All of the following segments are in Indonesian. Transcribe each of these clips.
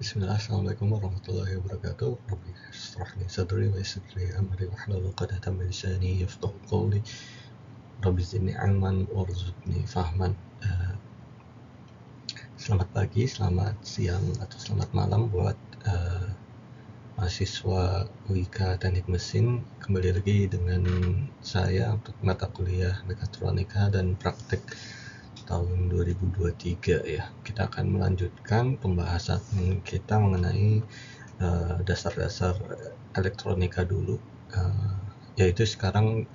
Bismillah, Assalamualaikum warahmatullahi wabarakatuh. Rabbi shrah li sadri wa yassir li amri wahlul 'uqdatam min lisani yafqahu qawli. Rabbi zidni ilman warzuqni fahman. Selamat pagi, selamat siang, atau selamat malam buat mahasiswa UIK Teknik Mesin. Kembali lagi dengan saya untuk mata kuliah Mekatronika dan Praktek tahun 2023 ya. Kita akan melanjutkan pembahasan kita mengenai dasar-dasar elektronika dulu, yaitu sekarang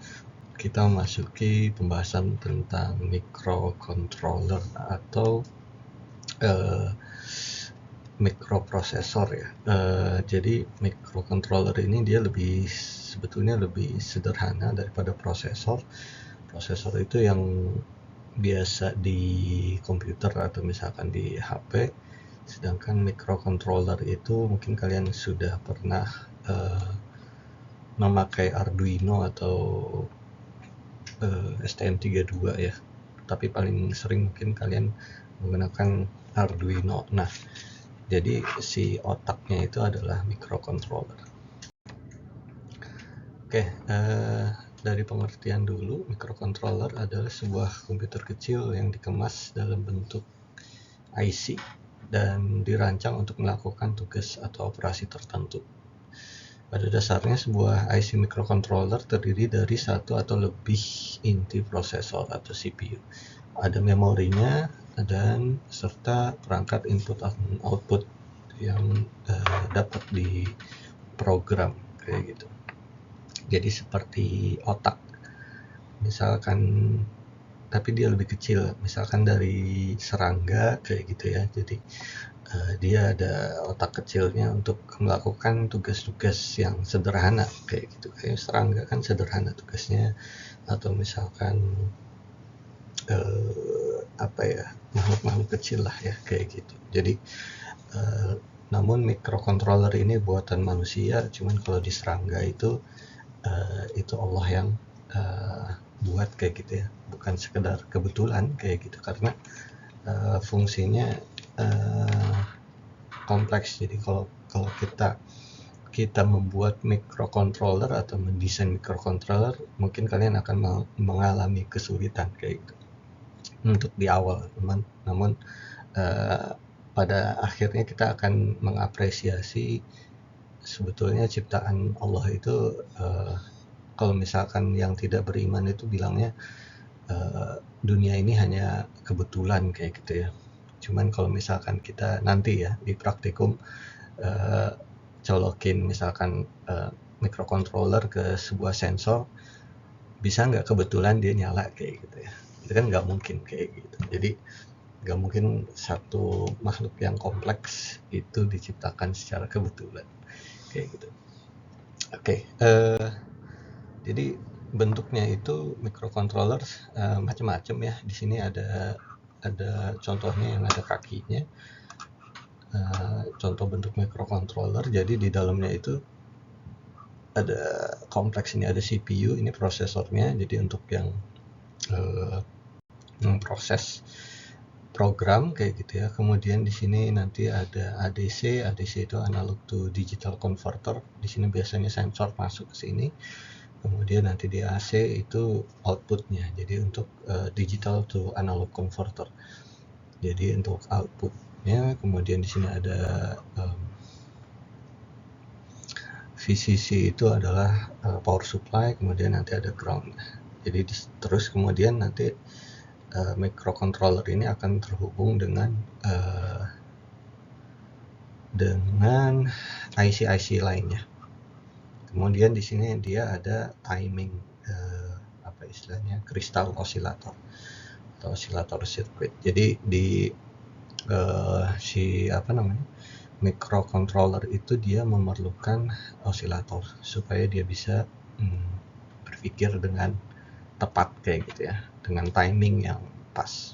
kita memasuki pembahasan tentang microcontroller atau mikroprosesor ya. Jadi microcontroller ini dia sebetulnya lebih sederhana daripada prosesor. Prosesor itu yang biasa di komputer atau misalkan di HP, sedangkan microcontroller itu mungkin kalian sudah pernah memakai Arduino atau STM32 ya, tapi paling sering mungkin kalian menggunakan Arduino. Nah, jadi si otaknya itu adalah microcontroller. Oke, dari pengertian dulu, microcontroller adalah sebuah komputer kecil yang dikemas dalam bentuk IC dan dirancang untuk melakukan tugas atau operasi tertentu. Pada dasarnya, sebuah IC microcontroller terdiri dari satu atau lebih inti prosesor atau CPU. Ada memorinya dan serta perangkat input dan output yang dapat diprogram kayak gitu. Jadi seperti otak, misalkan, tapi dia lebih kecil, misalkan dari serangga kayak gitu ya. Jadi dia ada otak kecilnya untuk melakukan tugas-tugas yang sederhana kayak gitu. Kayak serangga kan sederhana tugasnya, atau misalkan makhluk-makhluk kecil lah ya kayak gitu. Jadi namun microcontroller ini buatan manusia, cuman kalau di serangga itu Allah yang buat kayak gitu ya, bukan sekedar kebetulan kayak gitu, karena fungsinya kompleks. Jadi kalau kita membuat microcontroller atau mendesain microcontroller, mungkin kalian akan mengalami kesulitan kayak gitu untuk di awal, namun pada akhirnya kita akan mengapresiasi sebetulnya ciptaan Allah itu. Kalau misalkan yang tidak beriman itu bilangnya dunia ini hanya kebetulan kayak gitu ya. Cuman kalau misalkan kita nanti ya di praktikum colokin misalkan microcontroller ke sebuah sensor, bisa nggak kebetulan dia nyala kayak gitu ya? Itu kan nggak mungkin kayak gitu. Jadi nggak mungkin satu makhluk yang kompleks itu diciptakan secara kebetulan kayak gitu. Oke, jadi bentuknya itu microcontroller macam-macam ya. Di sini ada contohnya yang ada kakinya. Contoh bentuk microcontroller. Jadi di dalamnya itu ada kompleks, ini ada CPU, ini prosesornya. Jadi untuk yang memproses program kayak gitu ya. Kemudian di sini nanti ada ADC itu analog to digital converter. Di sini biasanya sensor masuk ke sini. Kemudian nanti di AC itu outputnya, jadi untuk digital to analog converter. Jadi untuk outputnya, kemudian di sini ada VCC, itu adalah power supply, kemudian nanti ada ground. Jadi terus kemudian nanti microcontroller ini akan terhubung dengan IC-IC lainnya. Kemudian di sini dia ada timing, istilahnya kristal osilator atau osilator circuit. Jadi di microcontroller itu dia memerlukan osilator supaya dia bisa berpikir dengan tepat kayak gitu ya, dengan timing yang pas.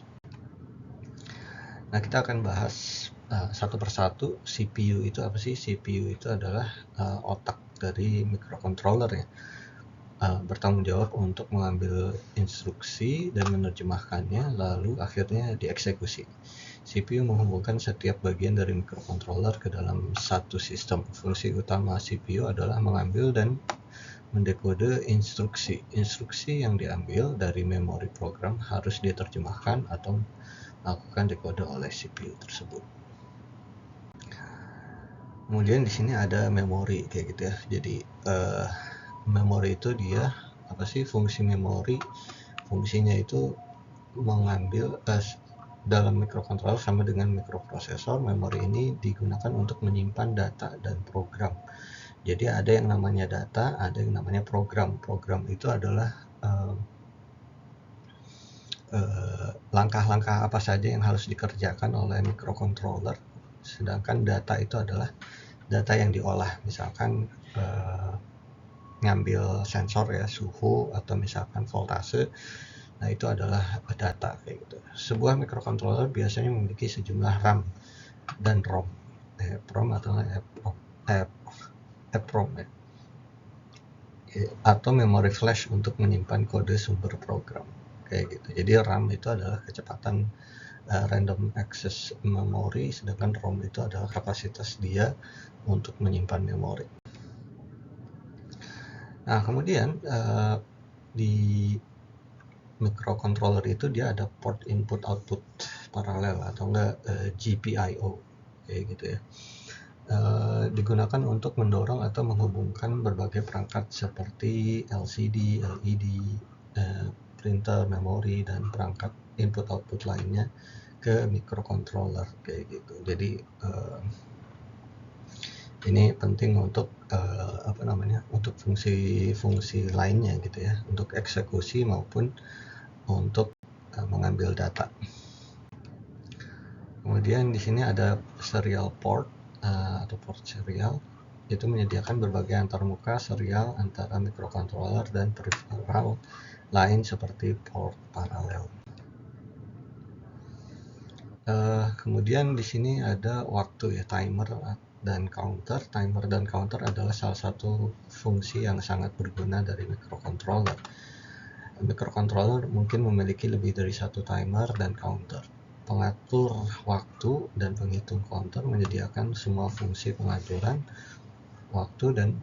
Nah, kita akan bahas satu persatu. CPU itu apa sih? CPU itu adalah otak dari microcontroller ya. Bertanggung jawab untuk mengambil instruksi dan menerjemahkannya, lalu akhirnya dieksekusi. CPU menghubungkan setiap bagian dari microcontroller ke dalam satu sistem. Fungsi utama CPU adalah mengambil dan mendekode instruksi. Instruksi yang diambil dari memori program harus diterjemahkan atau melakukan dekode oleh CPU tersebut. Kemudian di sini ada memori kayak gitu ya. Jadi memori itu dia apa sih fungsi memori? Fungsinya itu mengambil dalam mikrokontroler sama dengan mikroprosesor. Memori ini digunakan untuk menyimpan data dan program. Jadi ada yang namanya data, ada yang namanya program. Program itu adalah langkah-langkah apa saja yang harus dikerjakan oleh mikrocontroller, sedangkan data itu adalah data yang diolah, misalkan ngambil sensor ya, suhu atau misalkan voltase. Nah, itu adalah data kayak gitu. Sebuah microcontroller biasanya memiliki sejumlah RAM dan ROM. EEPROM atau EEPROM ya. Atau memori flash untuk menyimpan kode sumber program kayak gitu. Jadi RAM itu adalah kecepatan random access memory, sedangkan ROM itu adalah kapasitas dia untuk menyimpan memori. Nah, kemudian di microcontroller itu dia ada port input output paralel atau enggak GPIO kayak gitu ya. Digunakan untuk mendorong atau menghubungkan berbagai perangkat seperti LCD, LED, printer, memori, dan perangkat input output lainnya ke microcontroller kayak gitu. Jadi ini penting untuk untuk fungsi-fungsi lainnya gitu ya, untuk eksekusi maupun untuk mengambil data. Kemudian di sini ada serial port atau port serial, itu menyediakan berbagai antarmuka serial antara microcontroller dan peripheral lain seperti port paralel. Kemudian di sini ada waktu ya, timer dan counter. Timer dan counter adalah salah satu fungsi yang sangat berguna dari microcontroller. Microcontroller mungkin memiliki lebih dari satu timer dan counter. Pengatur waktu dan penghitung counter menyediakan semua fungsi pengaturan waktu dan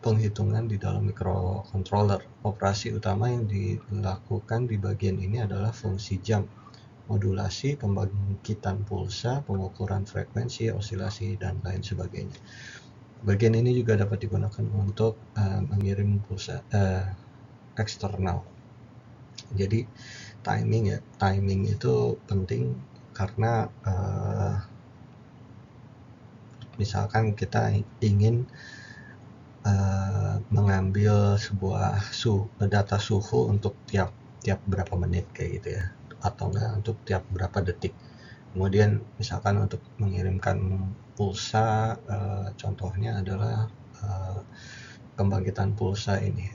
penghitungan di dalam microcontroller. Operasi utama yang dilakukan di bagian ini adalah fungsi jam, modulasi, pembangkitan pulsa, pengukuran frekuensi, osilasi, dan lain sebagainya. Bagian ini juga dapat digunakan untuk mengirim pulsa eksternal. Jadi timing itu penting karena misalkan kita ingin mengambil sebuah data suhu untuk tiap berapa menit kayak gitu ya, atau enggak untuk tiap berapa detik. Kemudian misalkan untuk mengirimkan pulsa, contohnya adalah pembangkitan pulsa ini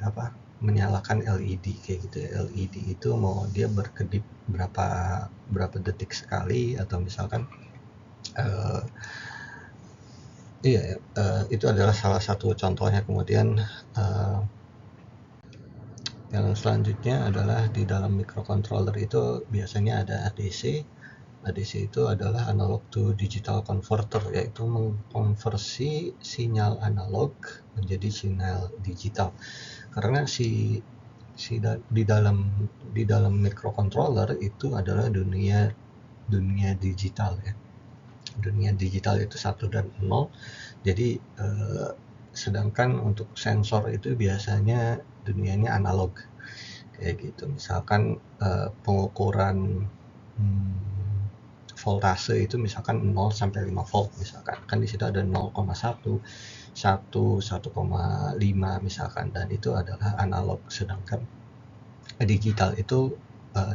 menyalakan LED kayak gitu ya. LED itu mau dia berkedip berapa detik sekali, atau misalkan itu adalah salah satu contohnya. Kemudian yang selanjutnya adalah di dalam microcontroller itu biasanya ada ADC. ADC itu adalah analog to digital converter, yaitu mengkonversi sinyal analog menjadi sinyal digital. Karena di dalam microcontroller itu adalah dunia digital ya. Dunia digital itu 1 dan 0. Jadi sedangkan untuk sensor itu biasanya dunianya analog kayak gitu. Misalkan pengukuran voltase itu misalkan 0 sampai 5 volt misalkan. Kan di situ ada 0,1, 1, 1,5 misalkan, dan itu adalah analog, sedangkan digital itu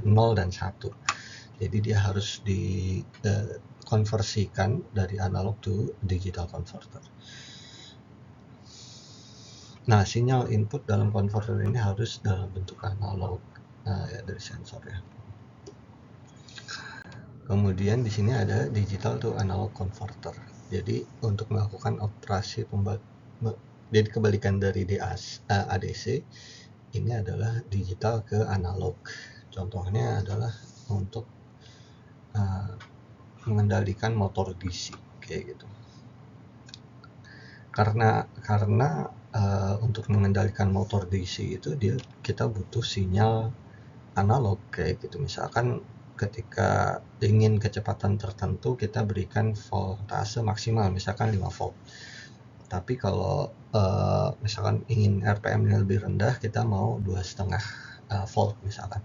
0 dan 1. Jadi dia harus dikonversikan dari analog to digital converter. Nah, sinyal input dalam converter ini harus dalam bentuk analog dari sensor ya. Kemudian di sini ada digital to analog converter. Jadi untuk melakukan operasi jadi kebalikan dari ADC, ini adalah digital ke analog. Contohnya adalah untuk mengendalikan motor DC kayak gitu. Karena untuk mengendalikan motor DC itu kita butuh sinyal analog kayak gitu. Misalkan ketika ingin kecepatan tertentu kita berikan voltase maksimal misalkan 5 volt. Tapi kalau misalkan ingin RPM-nya lebih rendah kita mau 2,5 volt misalkan.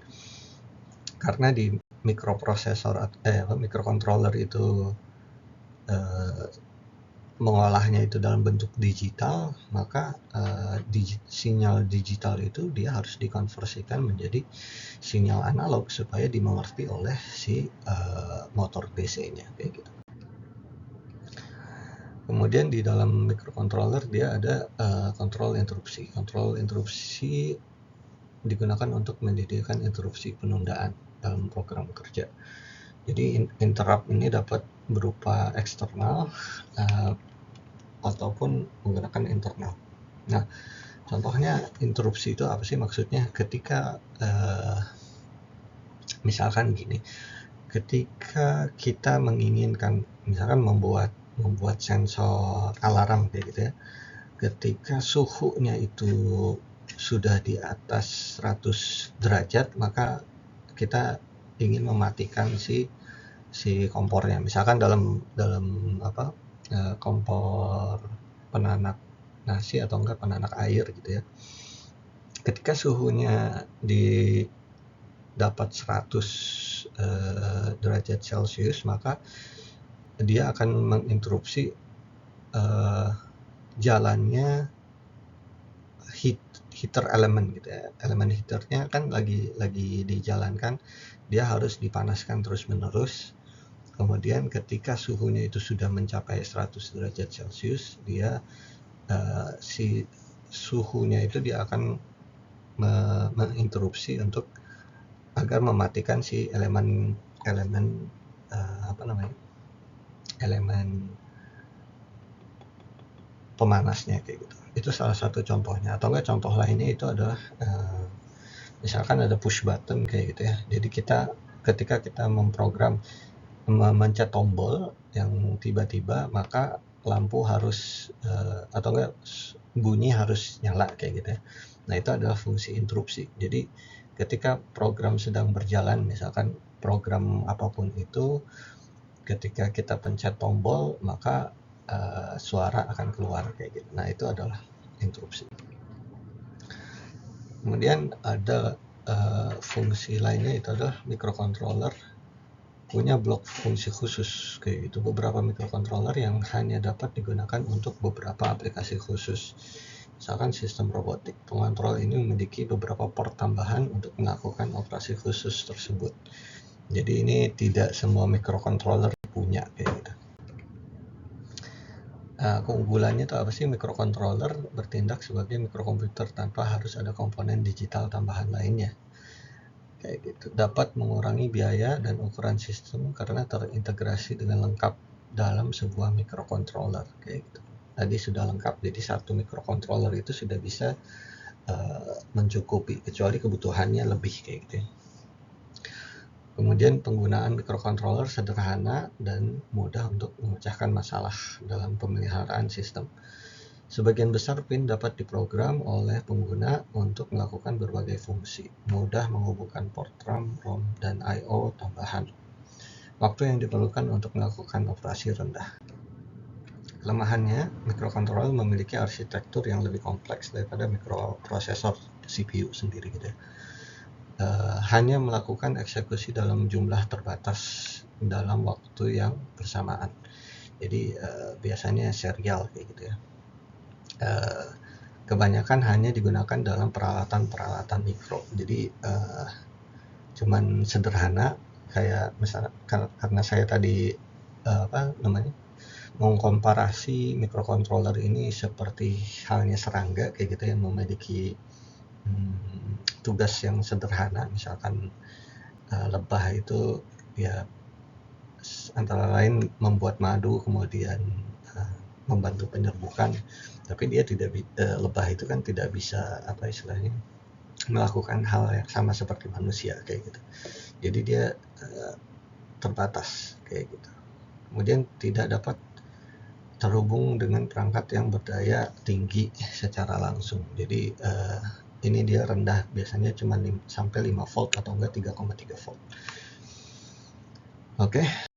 Karena di microcontroller itu mengolahnya itu dalam bentuk digital, maka sinyal digital itu dia harus dikonversikan menjadi sinyal analog supaya dimengerti oleh si motor DC-nya kayak gitu. Kemudian di dalam microcontroller dia ada kontrol interupsi. Kontrol interupsi digunakan untuk mendirikan interupsi penundaan dalam program kerja. Jadi interrupt ini dapat berupa eksternal ataupun menggunakan internal. Nah, contohnya interupsi itu apa sih maksudnya? Ketika misalkan gini, ketika kita menginginkan misalkan membuat sensor alarm kayak gitu ya, ketika suhunya itu sudah di atas 100 derajat maka kita ingin mematikan si kompornya. Misalkan dalam kompor penanak nasi atau enggak penanak air gitu ya. Ketika suhunya di dapat 100 derajat Celcius maka dia akan menginterupsi jalannya heater elemen gitu ya. Elemen heaternya kan lagi dijalankan, dia harus dipanaskan terus-menerus. Kemudian ketika suhunya itu sudah mencapai 100 derajat Celcius, dia si suhunya itu dia akan menginterupsi untuk agar mematikan si elemen pemanasnya kayak gitu. Itu salah satu contohnya. Atau enggak contoh lainnya itu adalah misalkan ada push button kayak gitu ya. Jadi ketika kita memprogram memencet tombol yang tiba-tiba maka lampu harus atau enggak bunyi harus nyala kayak gitu ya. Nah, itu adalah fungsi interupsi. Jadi ketika program sedang berjalan, misalkan program apapun itu, ketika kita pencet tombol maka suara akan keluar kayak gitu. Nah, itu adalah interupsi. Kemudian ada fungsi lainnya itu adalah microcontroller punya blok fungsi khusus kayak gitu. Beberapa microcontroller yang hanya dapat digunakan untuk beberapa aplikasi khusus. Misalkan sistem robotik, pengontrol ini memiliki beberapa port tambahan untuk melakukan operasi khusus tersebut. Jadi ini tidak semua microcontroller punya kayak gitu. Keunggulannya itu apa sih? Microcontroller bertindak sebagai mikrokomputer tanpa harus ada komponen digital tambahan lainnya. Kayak gitu. Dapat mengurangi biaya dan ukuran sistem karena terintegrasi dengan lengkap dalam sebuah microcontroller kayak gitu. Tadi sudah lengkap, jadi satu microcontroller itu sudah bisa mencukupi kecuali kebutuhannya lebih kayak gitu ya. Kemudian penggunaan microcontroller sederhana dan mudah untuk memecahkan masalah dalam pemeliharaan sistem. Sebagian besar pin dapat diprogram oleh pengguna untuk melakukan berbagai fungsi, mudah menghubungkan port RAM, ROM, dan I/O tambahan. Waktu yang diperlukan untuk melakukan operasi rendah. Kelemahannya, microcontroller memiliki arsitektur yang lebih kompleks daripada mikroprosesor CPU sendiri gitu ya. Hanya melakukan eksekusi dalam jumlah terbatas dalam waktu yang bersamaan. Jadi biasanya serial kayak gitu ya. Kebanyakan hanya digunakan dalam peralatan mikro. Jadi cuman sederhana kayak misalnya karena saya tadi mengkomparasi microcontroller ini seperti halnya serangga kayak gitu yang memiliki tugas yang sederhana, misalkan lebah itu ya antara lain membuat madu kemudian membantu penyerbukan, tapi dia lebah itu kan tidak bisa melakukan hal yang sama seperti manusia kayak gitu. Jadi dia terbatas kayak gitu. kemudian tidak dapat terhubung dengan perangkat yang berdaya tinggi secara langsung. Jadi ini dia rendah, biasanya cuma sampai 5 volt atau enggak 3,3 volt. Oke.